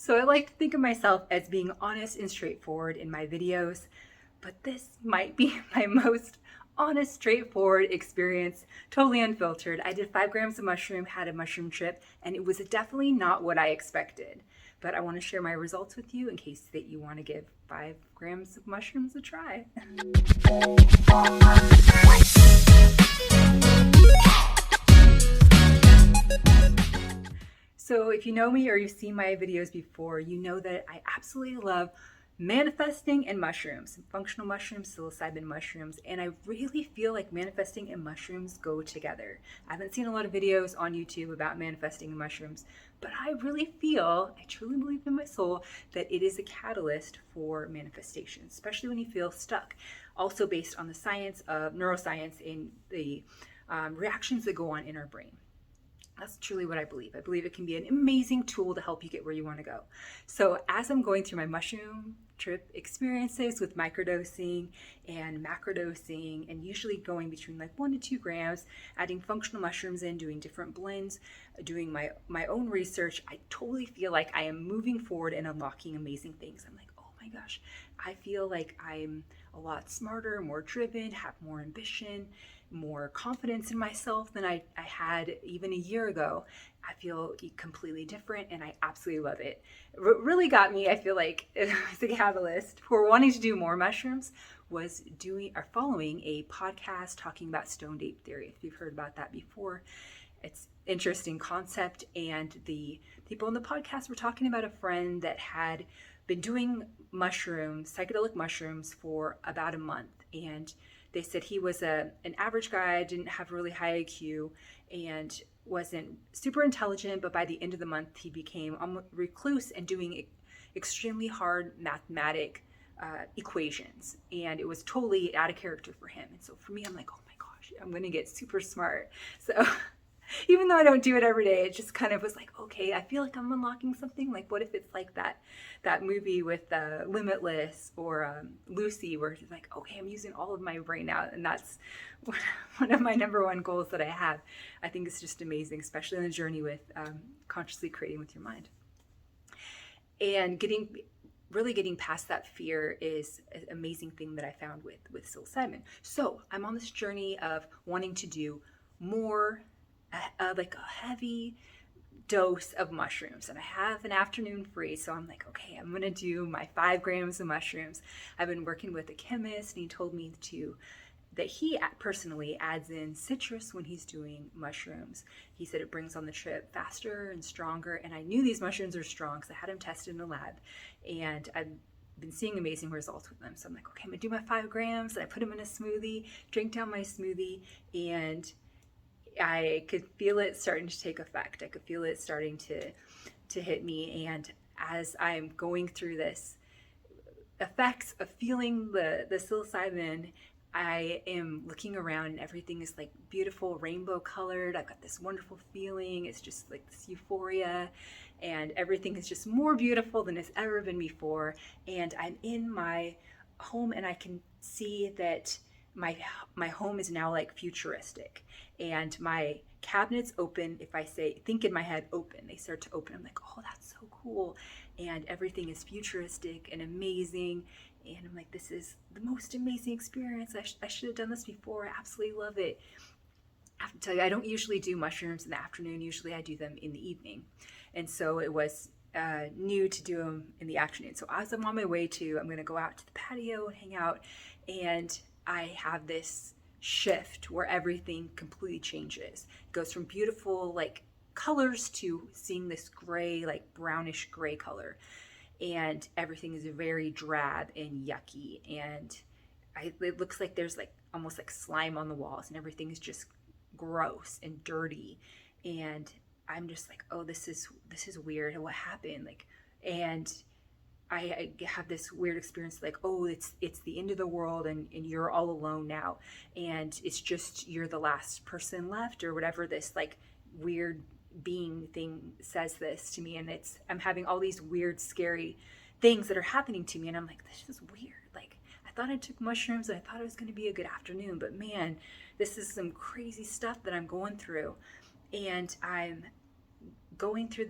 So I like to think of myself as being honest and straightforward in my videos, but this might be my most honest, straightforward experience, totally unfiltered. I did 5 grams of mushroom, had a mushroom trip, and it was definitely not what I expected. But I want to share my results with you in case that you want to give 5 grams of mushrooms a try. So if you know me or you've seen my videos before, you know that I absolutely love manifesting and mushrooms, functional mushrooms, psilocybin mushrooms, and I really feel like manifesting and mushrooms go together. I haven't seen a lot of videos on YouTube about manifesting and mushrooms, but I really feel, I truly believe in my soul, that it is a catalyst for manifestation, especially when you feel stuck. Also based on the science of neuroscience and the reactions that go on in our brain. That's truly what I believe. I believe it can be an amazing tool to help you get where you want to go. So as I'm going through my mushroom trip experiences with microdosing and macrodosing, and usually going between like 1 to 2 grams, adding functional mushrooms in, doing different blends, doing my own research, I totally feel like I am moving forward and unlocking amazing things. I'm like, oh my gosh, I feel like I'm a lot smarter, more driven, have more ambition, more confidence in myself than I had even a year ago. I feel completely different and I absolutely love it. What really got me, I feel like, as a catalyst for wanting to do more mushrooms was following a podcast talking about stoned ape theory. If you've heard about that before, it's interesting concept. And the people in the podcast were talking about a friend that had been doing mushrooms, psychedelic mushrooms, for about a month. And they said he was an average guy, didn't have really high IQ, and wasn't super intelligent, but by the end of the month, he became almost recluse and doing extremely hard mathematic equations. And it was totally out of character for him. And so for me, I'm like, oh my gosh, I'm going to get super smart. So even though I don't do it every day, it just kind of was like, okay, I feel like I'm unlocking something. Like, what if it's like that movie with Limitless or Lucy, where it's like, okay, I'm using all of my brain now. And that's one of my number one goals that I have. I think it's just amazing, especially in the journey with consciously creating with your mind. And really getting past that fear is an amazing thing that I found with psilocybin. So I'm on this journey of wanting to do more, like a heavy dose of mushrooms, and I have an afternoon free, so I'm like, okay, I'm gonna do my 5 grams of mushrooms. I've been working with a chemist, and he told me that he personally adds in citrus when he's doing mushrooms. He said it brings on the trip faster and stronger, and I knew these mushrooms are strong because I had them tested in the lab, and I've been seeing amazing results with them. So I'm like, okay, I'm gonna do my 5 grams, and I put them in a smoothie, drink down my smoothie, and I could feel it starting to take effect. I could feel it starting to hit me. And as I'm going through this effects of feeling the psilocybin, I am looking around and everything is like beautiful rainbow colored. I've got this wonderful feeling. It's just like this euphoria, and everything is just more beautiful than it's ever been before. And I'm in my home and I can see that my home is now like futuristic, and my cabinets open. If I think in my head open, they start to open. I'm like, oh, that's so cool. And everything is futuristic and amazing. And I'm like, this is the most amazing experience. I should have done this before. I absolutely love it. I have to tell you, I don't usually do mushrooms in the afternoon. Usually I do them in the evening. And so it was new to do them in the afternoon. So as I'm on my way I'm going to go out to the patio and hang out, and I have this shift where everything completely changes. It goes from beautiful like colors to seeing this gray, like brownish gray color. And everything is very drab and yucky. And it looks like there's like almost like slime on the walls, and everything is just gross and dirty. And I'm just like, oh, this is weird. What happened? Like, and I have this weird experience like, oh, it's the end of the world, and you're all alone now, and it's just you're the last person left, or whatever this like weird being thing says this to me. And I'm having all these weird, scary things that are happening to me, and I'm like, this is weird. Like, I thought I took mushrooms and I thought it was going to be a good afternoon, but man, this is some crazy stuff that I'm going through. And I'm going through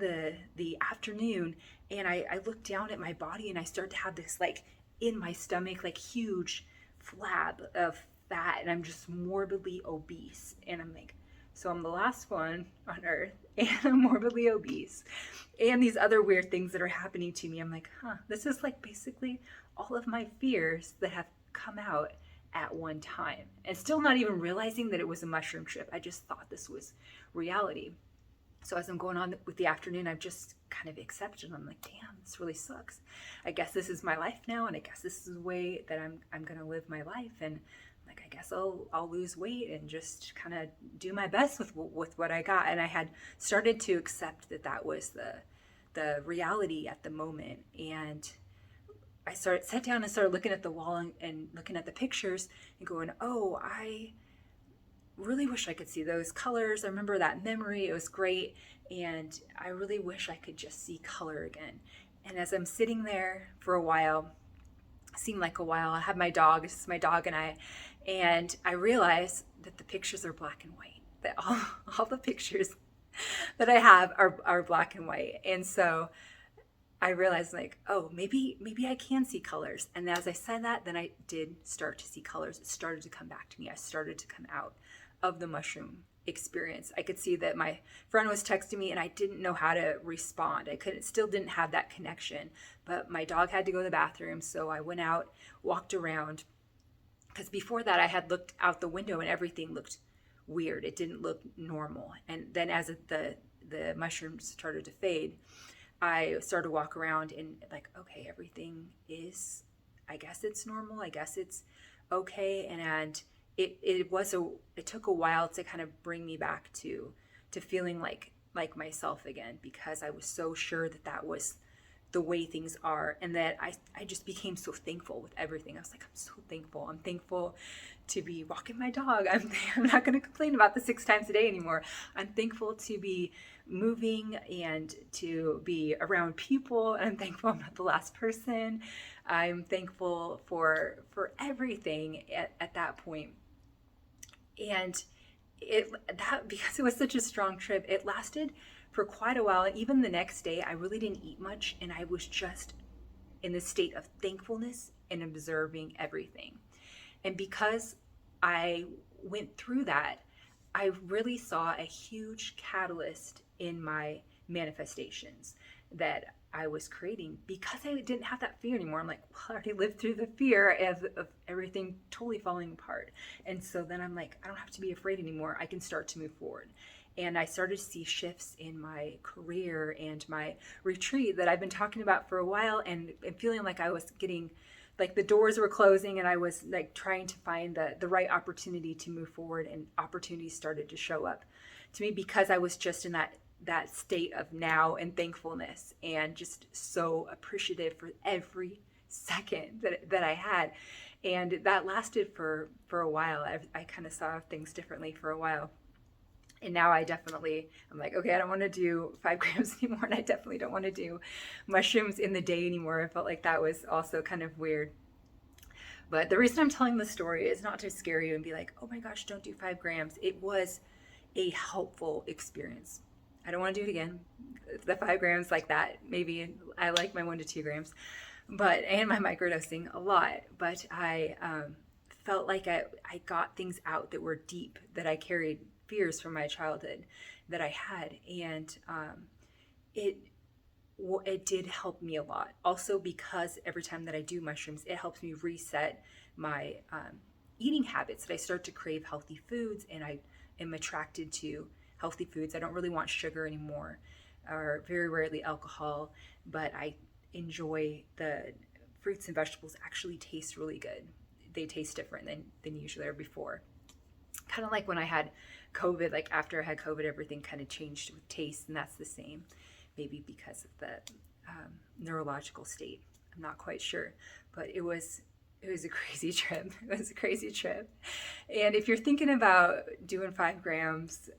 the afternoon, and I look down at my body, and I start to have this like in my stomach, like huge flab of fat, and I'm just morbidly obese. And I'm like, so I'm the last one on earth, and I'm morbidly obese, and these other weird things that are happening to me. I'm like, this is like basically all of my fears that have come out at one time, and still not even realizing that it was a mushroom trip. I just thought this was reality. So as I'm going on with the afternoon, I've just kind of accepted. I'm like, damn, this really sucks. I guess this is my life now, and I guess this is the way that I'm gonna live my life. And like, I guess I'll lose weight and just kind of do my best with what I got. And I had started to accept that was the reality at the moment. And I sat down and started looking at the wall and looking at the pictures and going, oh, I really wish I could see those colors. I remember that memory. It was great. And I really wish I could just see color again. And as I'm sitting there for a while, seemed like a while, I have my dog, this is my dog and I realize that the pictures are black and white, that all the pictures that I have are black and white. And so I realized like, oh, maybe I can see colors. And as I said that, then I did start to see colors. It started to come back to me. I started to come out of the mushroom experience. I could see that my friend was texting me and I didn't know how to respond. Still didn't have that connection, but my dog had to go to the bathroom. So I went out, walked around, because before that I had looked out the window and everything looked weird. It didn't look normal. And then as the mushrooms started to fade, I started to walk around and like, okay, everything is, I guess it's normal. I guess it's okay. And it took a while to kind of bring me back to feeling like myself again, because I was so sure that was the way things are, and that I just became so thankful with everything. I was like, I'm so thankful. I'm thankful to be walking my dog. I'm not going to complain about the 6 times a day anymore. I'm thankful to be moving and to be around people. And I'm thankful I'm not the last person. I'm thankful for everything at that point. And because it was such a strong trip, it lasted for quite a while. And even the next day, I really didn't eat much, and I was just in this state of thankfulness and observing everything. And because I went through that, I really saw a huge catalyst in my manifestations that I was creating, because I didn't have that fear anymore. I'm like, well, I already lived through the fear of everything totally falling apart. And so then I'm like, I don't have to be afraid anymore. I can start to move forward. And I started to see shifts in my career and my retreat that I've been talking about for a while, and feeling like I was getting, like the doors were closing, and I was like trying to find the right opportunity to move forward, and opportunities started to show up to me because I was just in that state of now and thankfulness, and just so appreciative for every second that I had. And that lasted for a while. I kind of saw things differently for a while. And now I'm like, okay, I don't want to do 5 grams anymore. And I definitely don't want to do mushrooms in the day anymore. I felt like that was also kind of weird. But the reason I'm telling the story is not to scare you and be like, oh my gosh, don't do 5 grams. It was a helpful experience. I don't want to do it again. The 5 grams like that, maybe I like my 1 to 2 grams, and my microdosing a lot. But I felt like I got things out that were deep, that I carried fears from my childhood that I had, and it did help me a lot. Also, because every time that I do mushrooms, it helps me reset my eating habits. That I start to crave healthy foods, and I am attracted to healthy foods. I don't really want sugar anymore, or very rarely alcohol, but I enjoy the fruits and vegetables. Actually taste really good. They taste different than usually or before. Kind of like when I had COVID, like after I had COVID, everything kind of changed with taste, and that's the same, maybe because of the neurological state. I'm not quite sure, but it was a crazy trip. It was a crazy trip. And if you're thinking about doing 5 grams,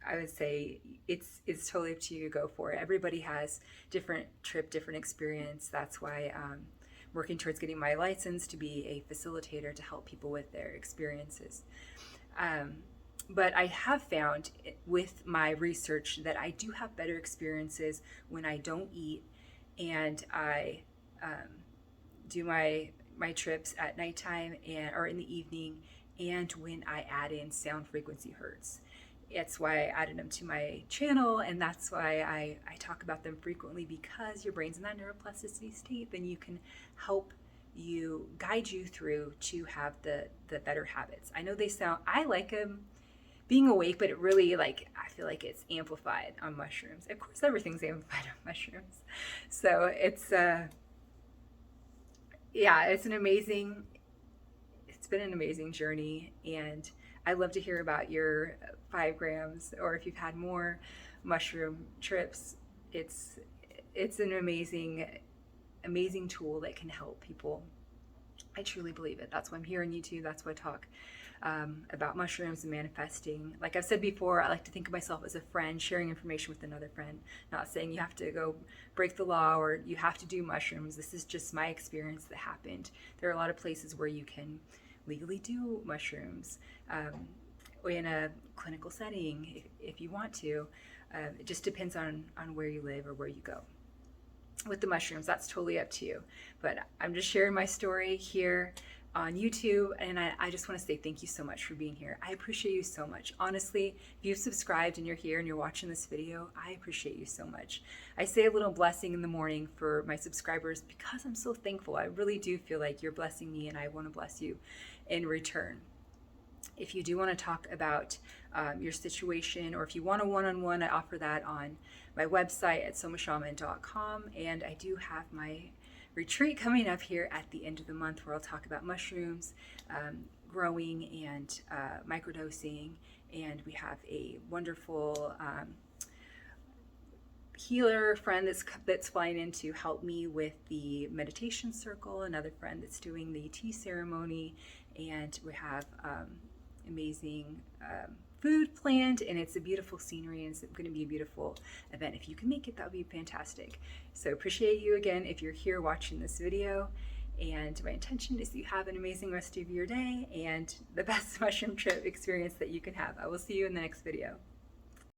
I would say it's totally up to you to go for it. Everybody has different trip, different experience. That's why I'm working towards getting my license to be a facilitator to help people with their experiences. But I have found with my research that I do have better experiences when I don't eat and I do my trips at nighttime and or in the evening, and when I add in sound frequency hertz. That's why I added them to my channel, and that's why I talk about them frequently, because your brain's in that neuroplasticity state. Then you can help you guide you through to have the better habits. I know they sound, I like them being awake, but it really, like, I feel like it's amplified on mushrooms. Of course, everything's amplified on mushrooms. So yeah, it's been an amazing journey, and I'd love to hear about your 5 grams, or if you've had more mushroom trips. It's an amazing tool that can help people. I truly believe it. That's why I'm here on YouTube. That's why I talk about mushrooms and manifesting. Like I've said before, I like to think of myself as a friend sharing information with another friend, not saying you have to go break the law or you have to do mushrooms. This is just my experience that happened. There are a lot of places where you can legally do mushrooms in a clinical setting if you want to. It just depends on where you live or where you go. With the mushrooms, that's totally up to you. But I'm just sharing my story here on YouTube, and I just want to say thank you so much for being here. I appreciate you so much. Honestly, if you've subscribed and you're here and you're watching this video, I appreciate you so much. I say a little blessing in the morning for my subscribers because I'm so thankful. I really do feel like you're blessing me, and I want to bless you in return. If you do want to talk about your situation, or if you want a one-on-one, I offer that on my website at somashaman.com, and I do have my retreat coming up here at the end of the month where I'll talk about mushrooms, growing, and microdosing. And we have a wonderful healer friend that's flying in to help me with the meditation circle, another friend that's doing the tea ceremony, and we have amazing food planned, and it's a beautiful scenery, and it's going to be a beautiful event. If you can make it, that would be fantastic. So appreciate you again if you're here watching this video, and my intention is that you have an amazing rest of your day and the best mushroom trip experience that you can have. I will see you in the next video.